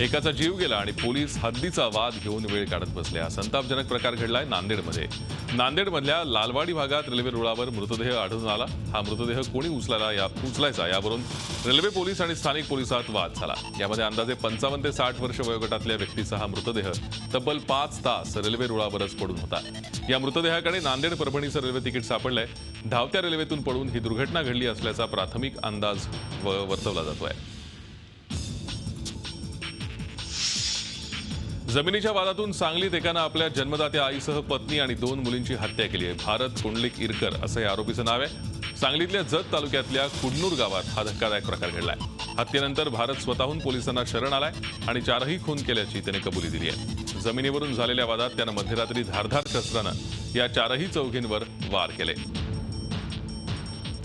एकाचा जीव गेला आणि पोलीस हद्दीचा वाद घेऊन वेळ काढत बसले. हा संतापजनक प्रकार घडलाय नांदेडमध्ये. नांदेडमधल्या लालवाडी भागात रेल्वे रुळावर मृतदेह आढळून आला. हा मृतदेह कोणी उचलायचा यावरून रेल्वे पोलीस आणि स्थानिक पोलिसात वाद झाला. यामध्ये अंदाजे 55 ते 60 वर्ष वयोगटातल्या व्यक्तीचा हा मृतदेह तब्बल 5 तास रेल्वे रुळावरच पडून होता. या मृतदेहाकडे नांदेड परभणीचं रेल्वे तिकीट सापडलंय. धावत्या रेल्वेतून पडून ही दुर्घटना घडली असल्याचा प्राथमिक अंदाज वर्तवला जातोय. जमिनीच्या वादातून सांगलीत एकानं आपल्या जन्मदात्या आईसह पत्नी आणि 2 मुलींची हत्या केली आहे. भारत कुंडलिक इरकर असं या आरोपीचं नाव आहे. सांगलीतल्या जत तालुक्यातल्या कुडनूर गावात हा धक्कादायक प्रकार घडलाय. हत्येनंतर भारत स्वतःहून पोलिसांना शरण आलाय आणि 4ही खून केल्याची त्याने कबुली दिली आहे. जमिनीवरून झालेल्या वादात त्यानं मध्यरात्री धारधार शस्त्रानं या 4ही चौघींवर वार केले.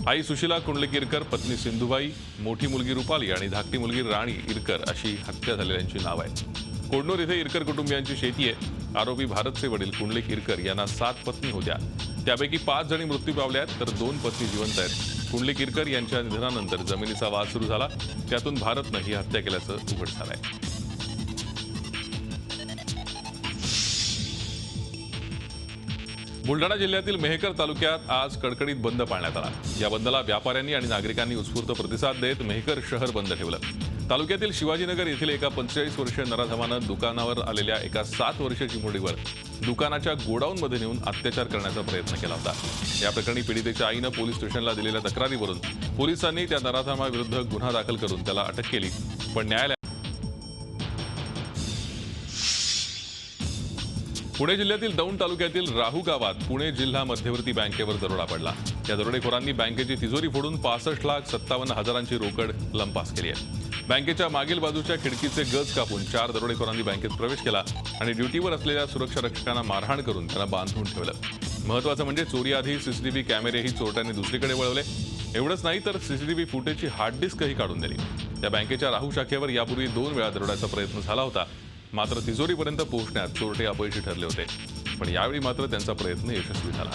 आई सुशीला कुंडलिक इरकर, पत्नी सिंधुबाई, मोठी मुलगी रुपाली आणि धाकटी मुलगी राणी इरकर अशी हत्या झालेल्यांची नाव आहेत. कोडनूर इथे इरकर कुटुंबियांची शेती आहे. आरोपी भारतचे वडील कुंडलिक इरकर यांना 7 पत्नी होत्या. त्यापैकी 5 जणी मृत्यू पावल्या आहेत तर 2 पत्नी जिवंत आहेत. कुंडलिक इरकर यांच्या निधनानंतर जमिनीचा वाद सुरू झाला. त्यातून भारतनं ही हत्या केल्याचं उघड झालंय. बुलढाणा जिल्ह्यातील मेहकर तालुक्यात आज कडकडीत बंद पाळण्यात आला. या बंदला व्यापाऱ्यांनी आणि नागरिकांनी उत्स्फूर्त प्रतिसाद देत मेहकर शहर बंद ठेवलं. तालुक्यातील शिवाजीनगर येथील एका 45 वर्षीय नराधमानं दुकानावर आलेल्या एका 7 वर्षीय मुलीवर दुकानाच्या गोडाऊनमध्ये नेऊन अत्याचार करण्याचा प्रयत्न केला होता. या प्रकरणी पीडितेच्या आईनं पोलीस स्टेशनला दिलेल्या तक्रारीवरून पोलिसांनी त्या नराधमाविरुद्ध गुन्हा दाखल करून त्याला अटक केली. पण न्यायालयात पुणे जिल्ह्यातील दौंड तालुक्यातील राहू गावात पुणे जिल्हा मध्यवर्ती बँकेवर दरोडा पडला. या दरोडेखोरांनी बँकेची तिजोरी फोडून 65,57,000ची रोकड लंपास केली आहे. बँकेच्या मागील बाजूच्या खिडकीचे गज कापून 4 दरोडेखोरांनी बँकेत प्रवेश केला आणि ड्युटीवर असलेल्या सुरक्षा रक्षकांना मारहाण करून त्यांना बांधून ठेवलं. महत्त्वाचं म्हणजे चोरीआधी सीसीटीव्ही कॅमेरेही चोरट्यांनी दुसरीकडे वळवले. एवढंच नाही तर सीसीटीव्ही फुटेजची हार्ड डिस्कही काढून दिली. या बँकेच्या राहू शाखेवर यापूर्वी 2 वेळा दरोड्याचा प्रयत्न झाला होता. मात्र तिजोरीपर्यंत पोहोचण्यात चोरटे अपयशी ठरले होते. पण यावेळी मात्र त्यांचा प्रयत्न यशस्वी झाला.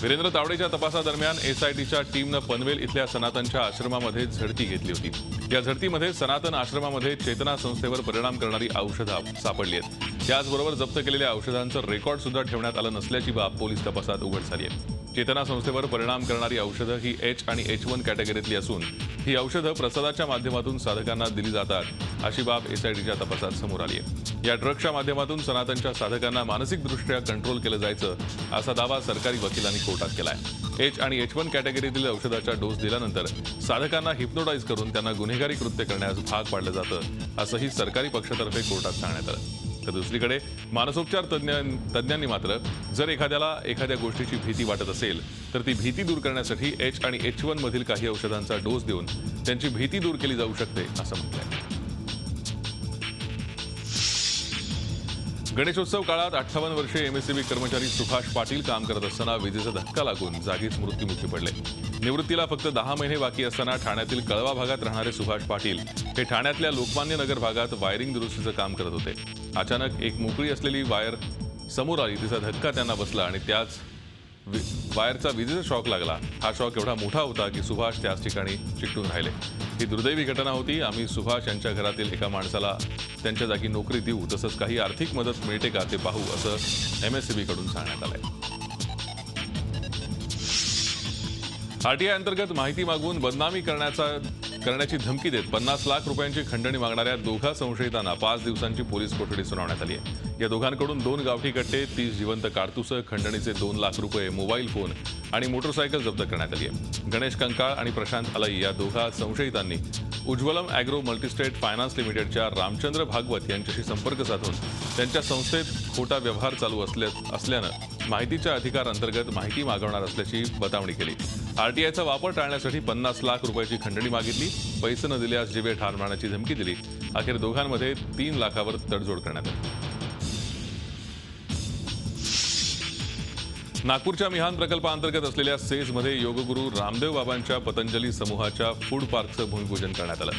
वीरेंद्र तावडेच्या तपासादरम्यान एसआयटीच्या टीमनं पनवेल इथल्या सनातनच्या आश्रमामध्ये झडती घेतली होती. या झडतीमध्ये सनातन आश्रमामध्ये चेतना संस्थेवर परिणाम करणारी औषधं सापडली आहेत. त्याचबरोबर जप्त केलेल्या औषधांचं रेकॉर्ड सुद्धा ठेवण्यात आलं नसल्याची बाब पोलीस तपासात उघड झाली आहे. चेतना संस्थेवर परिणाम करणारी औषधं ही H आणि H1 कॅटेगरीतली असून ही औषधं प्रसादाच्या माध्यमातून साधकांना दिली जातात अशी बाब एसआयटीच्या तपासात समोर आली आहे. या ड्रग्सच्या माध्यमातून सनातनच्या साधकांना मानसिकदृष्ट्या कंट्रोल केलं जायचं असा दावा सरकारी वकिलांनी कोर्टात केलाय. H आणि H1 कॅटेगरीतील औषधाचा डोस दिल्यानंतर साधकांना हिप्नोटाईज करून त्यांना गुन्हेगारी कृत्य करण्यास भाग पाडलं जातं असंही सरकारी पक्षातर्फे कोर्टात सांगण्यात आलं. तर दुसरीकडे मानसोपचार तज्ज्ञांनी मात्र जर एखाद्याला एखाद्या गोष्टीची भीती वाटत असेल तर ती भीती दूर करण्यासाठी H आणि H1 मधील काही औषधांचा डोस देऊन त्यांची भीती दूर केली जाऊ शकते असं म्हटलंय. गणेशोत्सव काळात 58 वर्षीय एमएससीबी कर्मचारी सुभाष पाटील काम करत असताना विजेचा धक्का लागून जागीच मृत्युमुखी पडले. निवृत्तीला फक्त 10 महिने बाकी असताना ठाण्यातील कळवा भागात राहणारे सुभाष पाटील हे ठाण्यातल्या लोकमान्य नगर भागात वायरिंग दुरुस्तीचं काम करत होते. अचानक एक मोकळी असलेली वायर समोर आली. तिचा धक्का त्यांना बसला आणि त्याच वायरचा विजेचा शॉक लागला. हा शॉक एवढा मोठा होता की सुभाष त्याच ठिकाणी चिकटून राहिले. ही दुर्दैवी घटना होती. आम्ही सुभाष यांच्या घरातील एका माणसाला त्यांच्या जागी नोकरी देऊ तसंच काही आर्थिक मदत मिळते का ते पाहू असं एमएससीबी कडून सांगण्यात आलंय. आरटीआय अंतर्गत माहिती मागून बदनामी करण्याची धमकी देत 50 लाख रुपयांची खंडणी मागणाऱ्या 2 संशयितांना 5 दिवसांची पोलीस कोठडी सुनावण्यात आली आहे. या दोघांकडून 2 गावठी कट्टे, 30 जिवंत कारतूस, खंडणीचे 2 लाख रुपये, मोबाईल फोन आणि मोटरसायकल जप्त करण्यात आली आहे. गणेश कंकाळ आणि प्रशांत अलई या 2 संशयितांनी उज्ज्वलम ॲग्रो मल्टीस्टेट फायनान्स लिमिटेडच्या रामचंद्र भागवत यांच्याशी संपर्क साधून त्यांच्या संस्थेत खोटा व्यवहार चालू असल्यानं माहितीच्या अधिकार अंतर्गत माहिती मागवणार असल्याची बतावणी केली. आरटीआयचा वापर टाळण्यासाठी 50 लाख रुपयाची खंडणी मागितली. पैसे न दिल्यास जीवे ठार मारण्याची धमकी दिली. अखेर दोघांमध्ये 3 लाखावर तडजोड करण्यात आली. नागपूरच्या मिहान प्रकल्पाअंतर्गत असलेल्या सेजमध्ये योगगुरू रामदेव बाबांच्या पतंजली समूहाच्या फूड पार्कचं भूमिपूजन करण्यात आलं.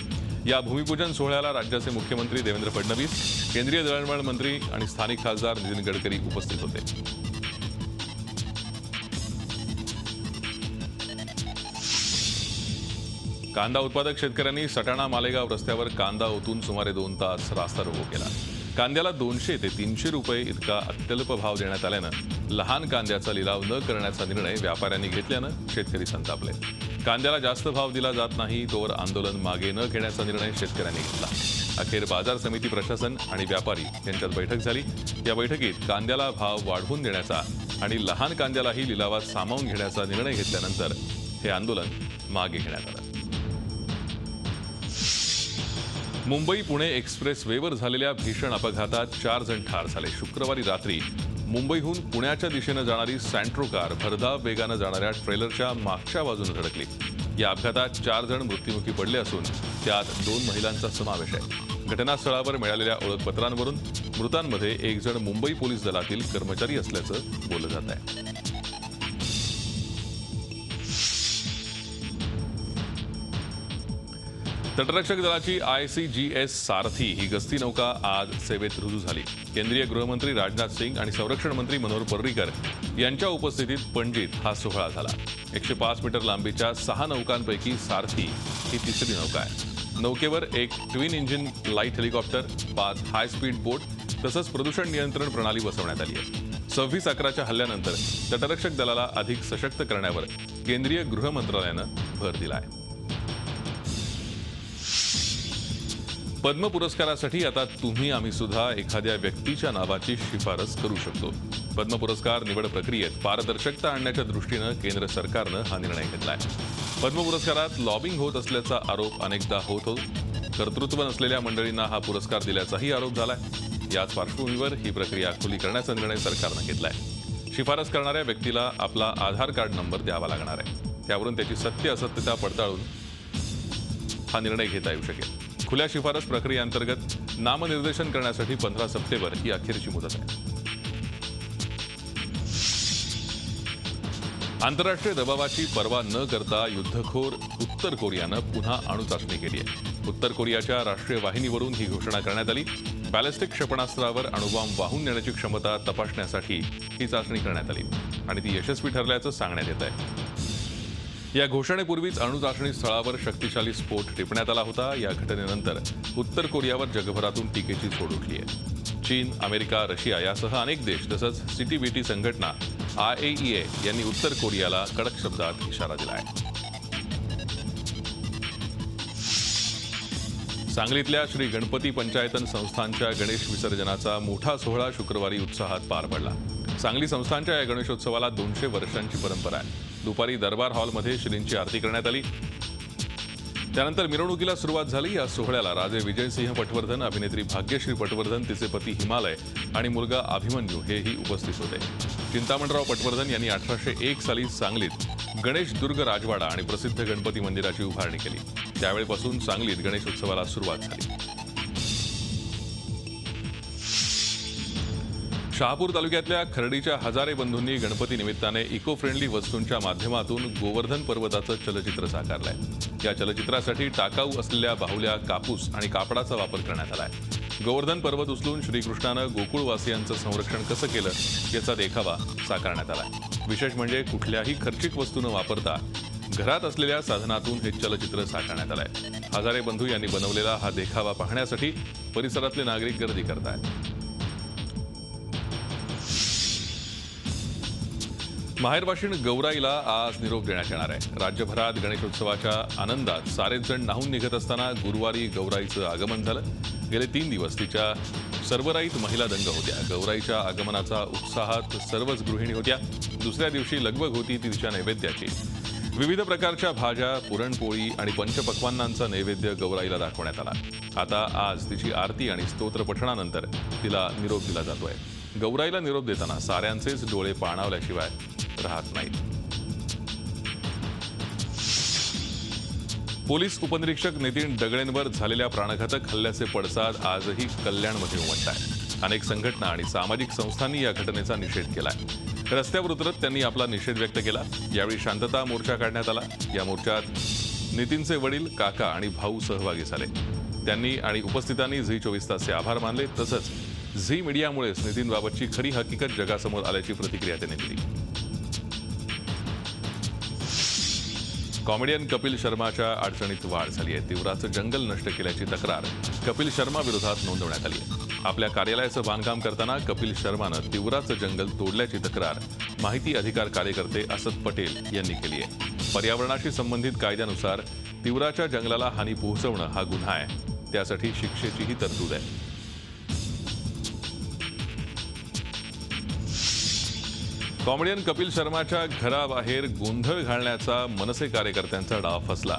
या भूमिपूजन सोहळ्याला राज्याचे मुख्यमंत्री देवेंद्र फडणवीस, केंद्रीय दळणवळण मंत्री आणि स्थानिक खासदार नितीन गडकरी उपस्थित होते. कांदा उत्पादक शेतकऱ्यांनी सटाणा मालेगाव रस्त्यावर कांदा ओतून सुमारे 2 तास रास्ता रोको केला। कांद्याला 200 ते 300 रुपये इतका अत्यल्प भाव देण्यात आल्यानं लहान कांद्याचा लिलाव न करण्याचा निर्णय व्यापाऱ्यांनी घेतल्यानं शेतकरी संतापले। कांद्याला जास्त भाव दिला जात नाही तोवर आंदोलन मागे न घेण्याचा निर्णय शेतकऱ्यांनी घेतला। अखेर बाजार समिती प्रशासन आणि व्यापारी यांच्यात बैठक झाली। या बैठकीत कांद्याला भाव वाढवून देण्याचा आणि लहान कांद्यालाही लिलावात सामावून घेण्याचा निर्णय घेतल्यानंतर हे आंदोलन मागे घेण्यात आलं। मुंबई पुणे एक्सप्रेस वेवर झालेल्या भीषण अपघातात 4 जण ठार झाले। शुक्रवारी रात्री मुंबईहून पुण्याच्या दिशेने जाणारी सँट्रो कार भरधाव वेगाने जाणाऱ्या ट्रेलरच्या मागच्या बाजूने धडकली। या अपघातात 4 जण मृत्युमुखी पडले असून त्यात 2 महिलांचा समावेश आहे। घटनास्थळावर मिळालेल्या ओळखपत्रांवरून मृतांमध्ये 1 जण मुंबई पोलीस दलातील कर्मचारी असल्याचं बोललं जात आहे। तटरक्षक दलाची ICGS सारथी ही गस्ती नौका आज सेवेत रुजू झाली। केंद्रीय गृहमंत्री राजनाथ सिंग आणि संरक्षण मंत्री मनोहर पर्रिकर यांच्या उपस्थितीत पणजीत हा सोहळा झाला। 105 मीटर लांबीच्या 6 नौकांपैकी सारथी ही तिसरी नौका आहे। नौकेवर एक twin engine light helicopter, 5 high speed boat तसंच प्रदूषण नियंत्रण प्रणाली बसवण्यात आली आहे। 26/11च्या हल्ल्यानंतर तटरक्षक दलाला अधिक सशक्त करण्यावर केंद्रीय गृह मंत्रालयानं भर दिला आहे। पद्म पुरस्कारासाठी आता तुम्ही आम्ही सुद्धा एखाद्या व्यक्तीच्या नावाची शिफारस करू शकतो। पद्म पुरस्कार निवड प्रक्रियेत पारदर्शकता आणण्याच्या दृष्टीनं केंद्र सरकारनं हा निर्णय घेतलाय। पद्म पुरस्कारात लॉबिंग होत असल्याचा आरोप अनेकदा होतो। कर्तृत्व नसलेल्या मंडळींना हा पुरस्कार दिल्याचाही आरोप झालाय। याच पार्श्वभूमीवर ही प्रक्रिया खुली करण्याचा निर्णय सरकारनं घेतलाय। शिफारस करणाऱ्या व्यक्तीला आपला आधार कार्ड नंबर द्यावा लागणार आहे। त्यावरून त्याची सत्य असत्यता पडताळून हा निर्णय घेता येऊ शकेल। खुल्या शिफारस प्रक्रियेअंतर्गत नामनिर्देशन करण्यासाठी 15 सप्टेंबर ही अखेरची मुदत आहे। आंतरराष्ट्रीय दबावाची पर्वा न करता युद्धखोर उत्तर कोरियानं पुन्हा अणुचाचणी केली आहे। उत्तर कोरियाच्या राष्ट्रीय वाहिनीवरून ही घोषणा करण्यात आली। बॅलिस्टिक क्षेपणास्त्रावर अणुबॉम्ब वाहून नेण्याची क्षमता तपासण्यासाठी ही चाचणी करण्यात आली आणि ती यशस्वी ठरल्याचं सांगण्यात येत आहे। या घोषणेपूर्वीच अणुचाचणी स्थळावर शक्तिशाली स्फोट टिपण्यात आला होता। या घटनेनंतर उत्तर कोरियावर जगभरातून टीकेची झोड उठली आहे। चीन, अमेरिका, रशिया यासह अनेक देश तसंच CTBT संघटना IAEA यांनी उत्तर कोरियाला कडक शब्दात इशारा दिला आहे। सांगलीतल्या श्री गणपती पंचायतन संस्थानच्या गणेश विसर्जनाचा मोठा सोहळा शुक्रवारी उत्साहात पार पडला। सांगली संस्थानच्या या गणेशोत्सवाला 200 वर्षांची परंपरा आहे। दुपारी दरबार हॉलमध्ये श्रींची आरती करण्यात आली। त्यानंतर मिरवणुकीला सुरुवात झाली। या सोहळ्याला राजे विजयसिंह पटवर्धन, अभिनेत्री भाग्यश्री पटवर्धन, तिचे पती हिमालय आणि मुलगा अभिमन्यू हेही उपस्थित होते। चिंतामणराव पटवर्धन यांनी 1801 साली सांगलीत गणेश दुर्ग राजवाडा आणि प्रसिद्ध गणपती मंदिराची उभारणी केली। त्यावेळेपासून सांगलीत गणेशोत्सवाला सुरुवात झाली। शहापूर तालुक्यातल्या खर्डीच्या हजारे बंधूंनी गणपती निमित्ताने इको फ्रेंडली वस्तूंच्या माध्यमातून गोवर्धन पर्वताचं चलचित्र साकारलंय। या चलचित्रासाठी टाकाऊ असलेल्या बाहुल्या, कापूस आणि कापडाचा वापर करण्यात आलाय। गोवर्धन पर्वत उचलून श्रीकृष्णानं गोकुळवासियांचं संरक्षण कसं केलं याचा देखावा साकारण्यात आलाय। विशेष म्हणजे कुठल्याही खर्चिक वस्तू न वापरता घरात असलेल्या साधनातून हे चलचित्र साकारण्यात आलंय। हजारे बंधू यांनी बनवलेला हा देखावा पाहण्यासाठी परिसरातले नागरिक गर्दी करतायत। माहेरवाशीण गौराईला आज निरोप देण्यात येणार आहे। राज्यभरात गणेशोत्सवाच्या आनंदात सारेच जण न्हाऊन निघत असताना गुरुवारी गौराईचं आगमन झालं। गेले 3 दिवस तिच्या सर्वराईत महिला दंग होत्या। गौराईच्या आगमनाचा उत्साहात सर्वच गृहिणी होत्या। दुसऱ्या दिवशी लगबग होती तिच्या नैवेद्याची। विविध प्रकारच्या भाज्या, पुरणपोळी आणि पंचपक्वान्नांचा नैवेद्य गौराईला दाखवण्यात आला। आता आज तिची आरती आणि स्तोत्र पठणानंतर तिला निरोप दिला जातोय। गौराईला निरोप देताना साऱ्यांचेच डोळे पाणावल्याशिवाय राहत नाहीत। पोलीस उपनिरीक्षक नितीन दगडेंवर झालेल्या प्राणघातक हल्ल्याचे पडसाद आजही कल्याणमध्ये उमटत आहेत। अनेक संघटना आणि सामाजिक संस्थांनी या घटनेचा निषेध केलाय। रस्त्यावर उतरत त्यांनी आपला निषेध व्यक्त केला। यावेळी शांतता मोर्चा काढण्यात आला। या मोर्चात नितीनचे वडील, काका आणि भाऊ सहभागी झाले। त्यांनी आणि उपस्थितांनी झी 24 तासचे आभार मानले। तसंच झी मीडियामुळेच नितीनबाबतची खरी हकीकत जगासमोर आल्याची प्रतिक्रिया त्यांनी दिली। कॉमेडियन कपिल शर्माच्या अडचणीत वाढ झाली आहे. तिवराचं जंगल नष्ट केल्याची तक्रार कपिल शर्मा विरोधात नोंदवण्यात आली आहे. आपल्या कार्यालयाचं बांधकाम करताना कपिल शर्मानं तिवराचं जंगल तोडल्याची तक्रार माहिती अधिकार कार्यकर्ते असद पटेल यांनी केली आहे. पर्यावरणाशी संबंधित कायद्यानुसार तिवराच्या जंगलाला हानी पोहोचवणं हा गुन्हा आहे. त्यासाठी शिक्षेचीही तरतूद आहे. कॉमेडियन कपिल शर्माच्या घराबाहेर गोंधळ घालण्याचा मनसे कार्यकर्त्यांचा डाव फसला.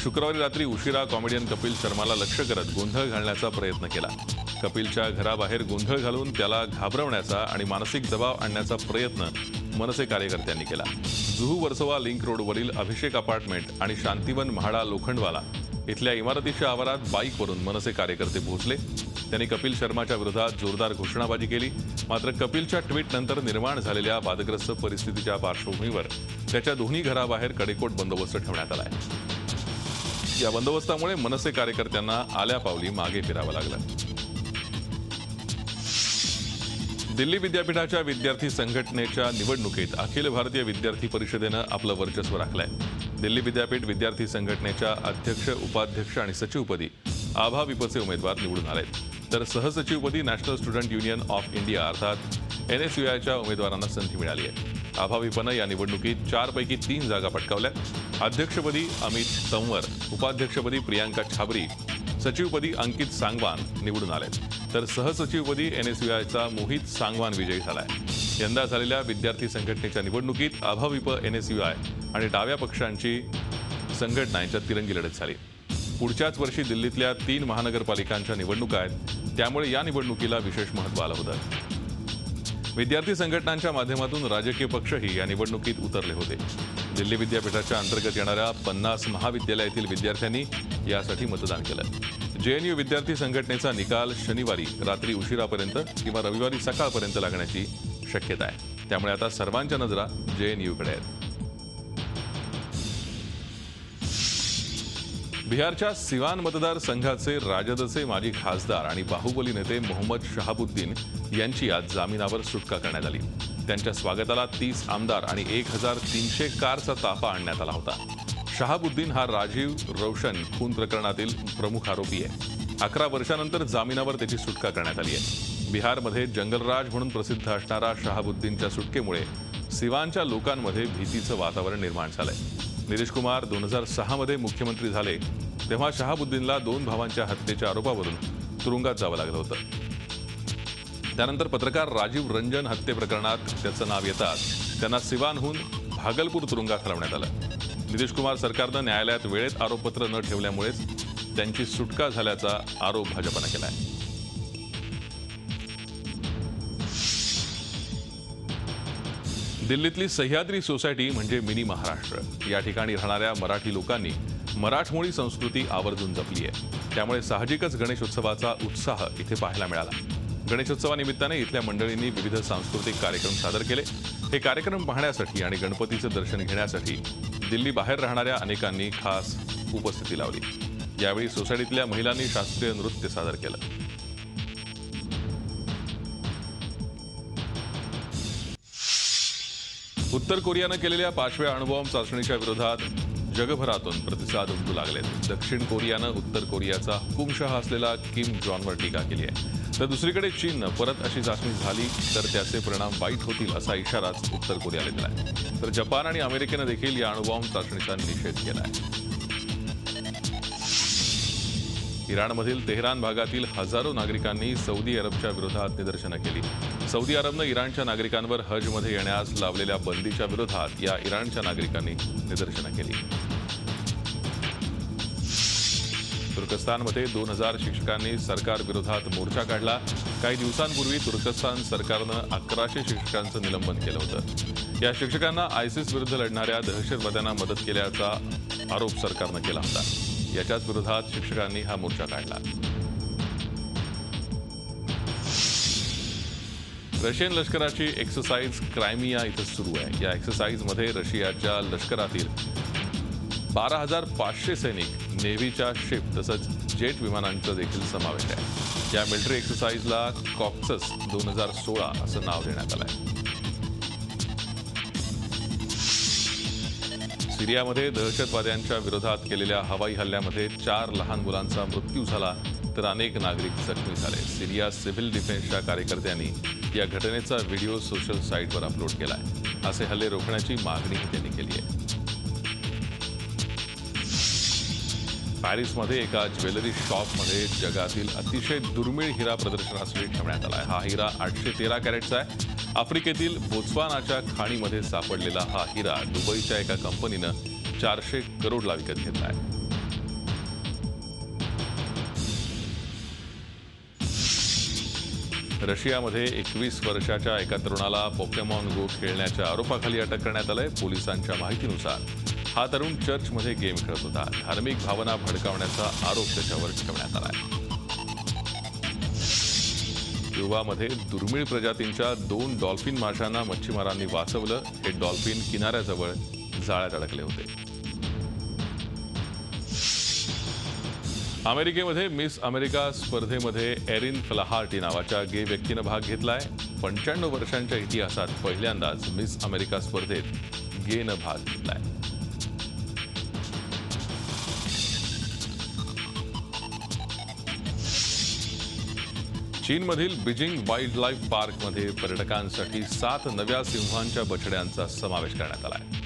शुक्रवारी रात्री उशिरा कॉमेडियन कपिल शर्माला लक्ष्य करत गोंधळ घालण्याचा प्रयत्न केला. कपिलच्या घराबाहेर गोंधळ घालून त्याला घाबरवण्याचा आणि मानसिक दबाव आणण्याचा प्रयत्न मनसे कार्यकर्त्यांनी केला. जुहू वर्सोवा लिंक रोडवरील अभिषेक अपार्टमेंट आणि शांतिवन म्हाडा लोखंडवाला इथल्या इमारतीच्या आवारात बाईकवरून मनसे कार्यकर्ते पोहोचले. त्यांनी कपिल शर्माच्या विरोधात जोरदार घोषणाबाजी केली. मात्र कपिलच्या ट्विटनंतर निर्माण झालेल्या वादग्रस्त परिस्थितीच्या पार्श्वभूमीवर त्याच्या दोन्ही घराबाहेर कडेकोट बंदोबस्त ठेवण्यात आला आहे. या बंदोबस्तामुळे मनसे कार्यकर्त्यांना आल्यापावली मागे फिरावं लागलं. दिल्ली विद्यापीठाच्या विद्यार्थी संघटनेच्या निवडणुकीत अखिल भारतीय विद्यार्थी परिषदेनं आपलं वर्चस्व राखलंय. दिल्ली विद्यापीठ विद्यार्थी संघटनेच्या अध्यक्ष, उपाध्यक्ष आणि सचिवपदी आभा विपचे उमेदवार निवडून आलेत. तर सहसचिवपदी national student union of India अर्थात NSUIच्या उमेदवारांना संधी मिळाली आहे. आभा विपनं या निवडणुकीत 4 पैकी 3 जागा पटकावल्या. अध्यक्षपदी अमित तंवर, उपाध्यक्षपदी प्रियांका छाबरी, सचिवपदी अंकित सांगवान निवडून आलेत. तर सहसचिवपदी NSUIचा मोहित सांगवान विजयी झालाय. यंदा झालेल्या विद्यार्थी संघटनेच्या निवडणुकीत आभा विप, NSUI आणि डाव्या पक्षांची संघटना यांच्यात तिरंगी लढत झाली. पुढच्याच वर्षी दिल्लीतल्या 3 महानगरपालिकांच्या निवडणुका आहेत. त्यामुळे या निवडणुकीला विशेष महत्त्व आलं होतं. विद्यार्थी संघटनांच्या माध्यमातून राजकीय पक्षही या निवडणुकीत उतरले होते. दिल्ली विद्यापीठाच्या अंतर्गत येणाऱ्या 50 महाविद्यालयातील विद्यार्थ्यांनी यासाठी मतदान केलं. JNU विद्यार्थी संघटनेचा निकाल शनिवारी रात्री उशिरापर्यंत किंवा रविवारी सकाळपर्यंत लागण्याची शक्यता आहे. त्यामुळे आता सर्वांच्या नजरा JNUकडे आहेत. बिहारच्या सिवान मतदारसंघाचे राजदचे माजी खासदार आणि बाहुबली नेते मोहम्मद शहाबुद्दीन यांची आज जामिनावर सुटका करण्यात आली. त्यांच्या स्वागताला 30 आमदार आणि 1300 कारचा ताफा आणण्यात आला होता. शहाबुद्दीन हा राजीव रोशन खून प्रकरणातील प्रमुख आरोपी आहे. 11 वर्षांनंतर जामिनावर त्याची सुटका करण्यात आली आहे. बिहारमध्ये जंगलराज म्हणून प्रसिद्ध असणारा शहाबुद्दीनच्या सुटकेमुळे सिवानच्या लोकांमध्ये भीतीचं वातावरण निर्माण झालंय. नितीश कुमार 2006 मध्ये मुख्यमंत्री झाले तेव्हा शहाबुद्दीनला 2 भावांच्या हत्येच्या आरोपावरून तुरुंगात जावं लागलं होतं. त्यानंतर पत्रकार राजीव रंजन हत्ये प्रकरणात त्याचं नाव येताच त्यांना सिवानहून भागलपूर तुरुंगात हलवण्यात आलं. नितीश कुमार सरकारनं न्यायालयात वेळेत आरोपपत्र न ठेवल्यामुळेच त्यांची सुटका झाल्याचा आरोप भाजपनं केला आहे. दिल्लीतली सह्याद्री सोसायटी म्हणजे मिनी महाराष्ट्र. या ठिकाणी राहणाऱ्या मराठी लोकांनी मराठमोळी संस्कृती आवर्जून जपली आहे. त्यामुळे साहजिकच गणेशोत्सवाचा उत्साह इथे पाहायला मिळाला. गणेशोत्सवानिमित्ताने इथल्या मंडळींनी विविध सांस्कृतिक कार्यक्रम सादर केले. हे कार्यक्रम पाहण्यासाठी आणि गणपतीचं दर्शन घेण्यासाठी दिल्ली बाहेर राहणाऱ्या अनेकांनी खास उपस्थिती लावली. यावेळी सोसायटीतल्या महिलांनी शास्त्रीय नृत्य सादर केलं. उत्तर कोरियानं केलेल्या 5व्या अणुबॉम्ब चाचणीच्या विरोधात जगभरातून प्रतिसाद उमटू लागलेत. दक्षिण कोरियानं उत्तर कोरियाचा हुकुमशहा असलेला किम जॉनवर टीका केली आहे. तर दुसरीकडे चीननं परत अशी चाचणी झाली तर त्याचे परिणाम वाईट होतील असा इशाराच उत्तर कोरियाला दिला आहे. तर जपान आणि अमेरिकेनं देखील या अणुबॉम्ब चाचणीचा निषेध केला आहे. इराणमधील तेहरान भागातील हजारो नागरिकांनी सौदी अरबच्या विरोधात निदर्शनं केली. सौदी अरबनं इराणच्या नागरिकांवर हजमध्ये येण्यास लावलेल्या बंदीच्या विरोधात या इराणच्या नागरिकांनी निदर्शनं केली. तुर्कस्तानमध्ये 2000 शिक्षकांनी सरकार विरोधात मोर्चा काढला. काही दिवसांपूर्वी तुर्कस्तान सरकारनं 1100 शिक्षकांचं निलंबन केलं होतं. या शिक्षकांना ISIS विरुद्ध लढणाऱ्या दहशतवाद्यांना मदत केल्याचा आरोप सरकारनं केला होता. याच्याच विरोधात शिक्षकांनी हा मोर्चा काढला. रशियन लष्कराची एक्सरसाइज क्रायमिया इथं सुरू आहे. या एक्सरसाइजमध्ये रशियाच्या लष्करातील 12,500 सैनिक, नेव्हीच्या शिप तसंच जेट विमानांचा देखील समावेश आहे. या मिलिटरी एक्सरसाइजला कॉक्सस 2016 असं नाव देण्यात आलं आहे. सिरियामध्ये दहशतवाद्यांच्या विरोधात केलेल्या हवाई हल्ल्यामध्ये 4 लहान मुलांचा मृत्यू झाला तर अनेक नागरिक जखमी झाले. सिरिया सिव्हिल डिफेन्सच्या कार्यकर्त्यांनी या घटनेचा व्हिडिओ सोशल साईटवर अपलोड केलाय. असे हल्ले रोखण्याची मागणीही त्यांनी केली आहे. पॅरिसमध्ये एका ज्वेलरी शॉपमध्ये जगातील अतिशय दुर्मिळ हिरा प्रदर्शनासाठी ठेवण्यात आला आहे. हा हिरा 813 कॅरेटचा आहे. आफ्रिकेतील बोत्स्वानाच्या खाणीमध्ये सापडलेला हा हिरा दुबईच्या एका कंपनीनं 400 करोडला विकत घेतला आहे. रशियामध्ये 21 वर्षाच्या एका तरुणाला पोकेमॉन गो खेळण्याच्या आरोपाखाली अटक करण्यात आलंय. पोलिसांच्या माहितीनुसार हा तरुण चर्चमध्ये गेम खेळत होता. धार्मिक भावना भडकावण्याचा आरोप त्याच्यावर ठेवण्यात आला आहे. क्युबामध्ये दुर्मिळ प्रजातींच्या 2 डॉल्फिन माशांना मच्छीमारांनी वाचवलं. हे डॉल्फिन किनाऱ्याजवळ जाळ्यात अडकले होते. अमेरिकेमध्ये मिस अमेरिका स्पर्धेमध्ये एरिन फ्लाहार्टी नावाच्या गे व्यक्तीनं भाग घेतलाय. 95 वर्षांच्या इतिहासात पहिल्यांदाच मिस अमेरिका स्पर्धेत गेनं भाग घेतलाय. चीनमधील बीजिंग वाईल्ड लाईफ पार्कमध्ये पर्यटकांसाठी 7 नव्या सिंहांच्या बछड्यांचा समावेश करण्यात आला आहे.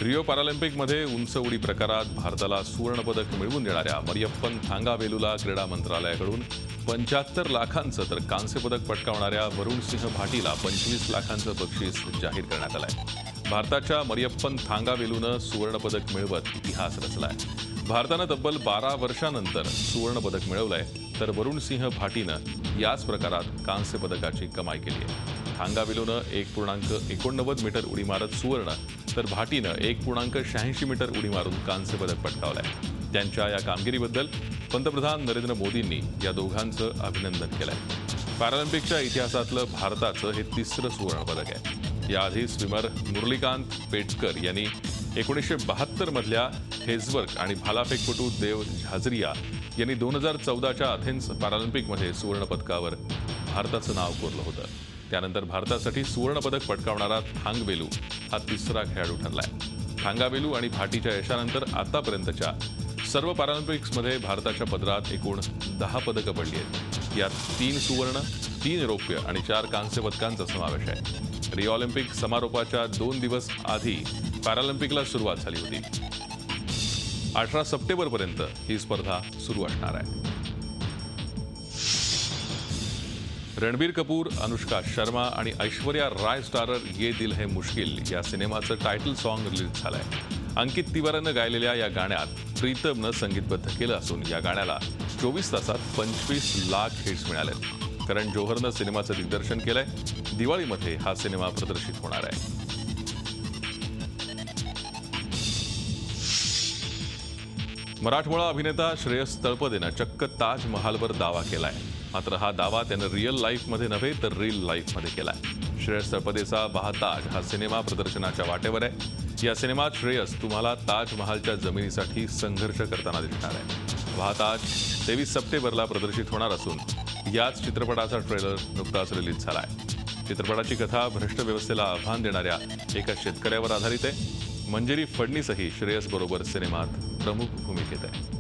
रिओ पॅरालिम्पिकमध्ये उंच उडी प्रकारात भारताला सुवर्णपदक मिळवून देणाऱ्या मरियप्पन थांगावेलूला क्रीडा मंत्रालयाकडून 75 लाखांचं तर कांस्य पदक पटकावणाऱ्या वरुण सिंह भाटीला 25 लाखांचं बक्षीस जाहीर करण्यात आलंय. भारताच्या मरियप्पन थांगावेलूनं सुवर्णपदक मिळवत इतिहास रचलाय. भारतानं तब्बल 12 वर्षांनंतर सुवर्णपदक मिळवलंय तर वरुण सिंह भाटीनं याच प्रकारात कांस्य पदकाची कमाई केली आहे. थांगावेलूनं 1.89 मीटर उडी मारत सुवर्ण तर भाटीनं 1.86 मीटर उडी मारून कांस्य पदक पटकावलंय. त्यांच्या या कामगिरीबद्दल पंतप्रधान नरेंद्र मोदींनी या दोघांचं अभिनंदन केलंय. पॅरालिम्पिकच्या इतिहासातलं भारताचं हे 3रं सुवर्णपदक आहे. याआधी स्विमर मुरलीकांत पेटकर यांनी 1972 मधल्या हेझवर्क आणि भालाफेकपटू देव झाजरिया यांनी 2014च्या अथेन्स पॅरालिम्पिकमध्ये सुवर्णपदकावर भारताचं नाव कोरलं होतं. त्यानंतर भारतासाठी सुवर्णपदक पटकावणारा थांगवेलू हा 3रा खेळाडू ठरलाय. थांगावेलू आणि भाटीच्या यशानंतर आतापर्यंतच्या सर्व पॅरालिम्पिक्समध्ये भारताच्या पदरात एकूण 10 पदकं पडली आहेत. यात 3 सुवर्ण, 3 रौप्य आणि 4 कांस्य पदकांचा समावेश आहे. रिओ ऑलिम्पिक समारोपाच्या 2 दिवस आधी पॅरालिम्पिकला सुरुवात झाली होती. 18 सप्टेंबरपर्यंत ही स्पर्धा सुरू असणार आहे. रणबीर कपूर, अनुष्का शर्मा आणि ऐश्वर्या राय स्टारर ये दिल है मुश्किल या सिनेमाचं टायटल सॉन्ग रिलीज झालंय. अंकित तिवारीनं गायलेल्या या गाण्यात प्रीतमनं संगीतबद्ध केलं असून या गाण्याला 24 तासात 25 लाख हिट्स मिळालेत. करण जोहरनं सिनेमाचं दिग्दर्शन केलंय. दिवाळीमध्ये हा सिनेमा प्रदर्शित होणार आहे. मराठमोळा अभिनेता श्रेयस तळपदेनं चक्क ताजमहालवर दावा केलाय. मात्र हा दावा त्यानं रिअल लाईफमध्ये नव्हे तर रील लाईफमध्ये केलाय. श्रेयस तळपदेचा बहाताज हा सिनेमा प्रदर्शनाच्या वाटेवर आहे. या सिनेमात श्रेयस तुम्हाला ताजमहालच्या जमिनीसाठी संघर्ष करताना दिसणार आहे. बहाताज 23 सप्टेंबरला प्रदर्शित होणार असून याच चित्रपटाचा ट्रेलर नुकताच रिलीज झाला आहे. चित्रपटाची कथा भ्रष्ट व्यवस्थेला आव्हान देणाऱ्या एका शेतकऱ्यावर आधारित आहे. मंजिरी फडणीसही श्रेयस बरोबर सिनेमात प्रमुख भूमिकेत आहे.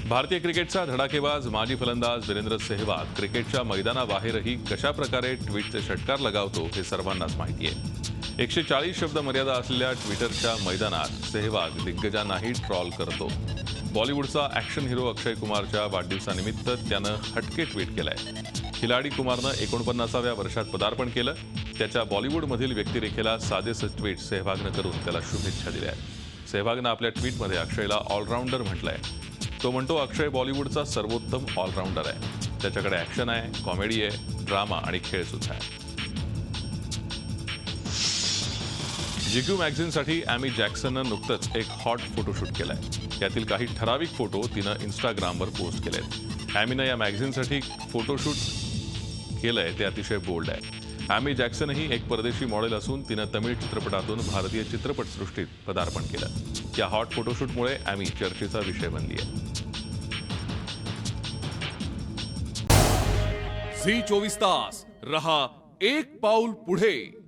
भारतीय क्रिकेटचा धडाकेबाज माजी फलंदाज वीरेंद्र सेहवाग क्रिकेटच्या मैदानाबाहेरही कशा प्रकारे ट्विटचे षटकार लगावतो हे सर्वांनाच माहिती आहे. 140 शब्द मर्यादा असलेल्या ट्विटरच्या मैदानात सेहवाग दिग्गजांनाही ट्रॉल करतो. बॉलिवूडचा ॲक्शन हिरो अक्षय कुमारच्या वाढदिवसानिमित्त त्यानं हटके ट्विट केलंय. खिलाडी कुमारनं 49व्या वर्षात पदार्पण केलं. त्याच्या बॉलिवूडमधील व्यक्तिरेखेला साधेसे ट्विट सेहवागनं करून त्याला शुभेच्छा दिल्या. सेहवागनं आपल्या ट्विटमध्ये अक्षयला ऑलराऊंडर म्हटलंय. तो म्हणतो अक्षय बॉलिवूडचा सर्वोत्तम ऑलराऊंडर आहे. त्याच्याकडे ॲक्शन आहे, कॉमेडी आहे, ड्रामा आणि खेळ सुद्धा आहे. GQ मॅगझिनसाठी ॲमी जॅक्सननं नुकतंच एक हॉट फोटोशूट केलाय. यातील काही ठराविक फोटो तिनं इंस्टाग्रामवर पोस्ट केलेत. ॲमीनं या मॅगझिनसाठी फोटोशूट केलंय ते अतिशय बोल्ड आहे. ॲमी जॅक्सनही एक परदेशी मॉडेल असून तिनं तमिळ चित्रपटातून भारतीय चित्रपटसृष्टीत पदार्पण केलं. या हॉट फोटोशूटमुळे ॲमी चर्चेचा विषय बनली आहे. झी 24 तास रहा एक पाऊल पुढे.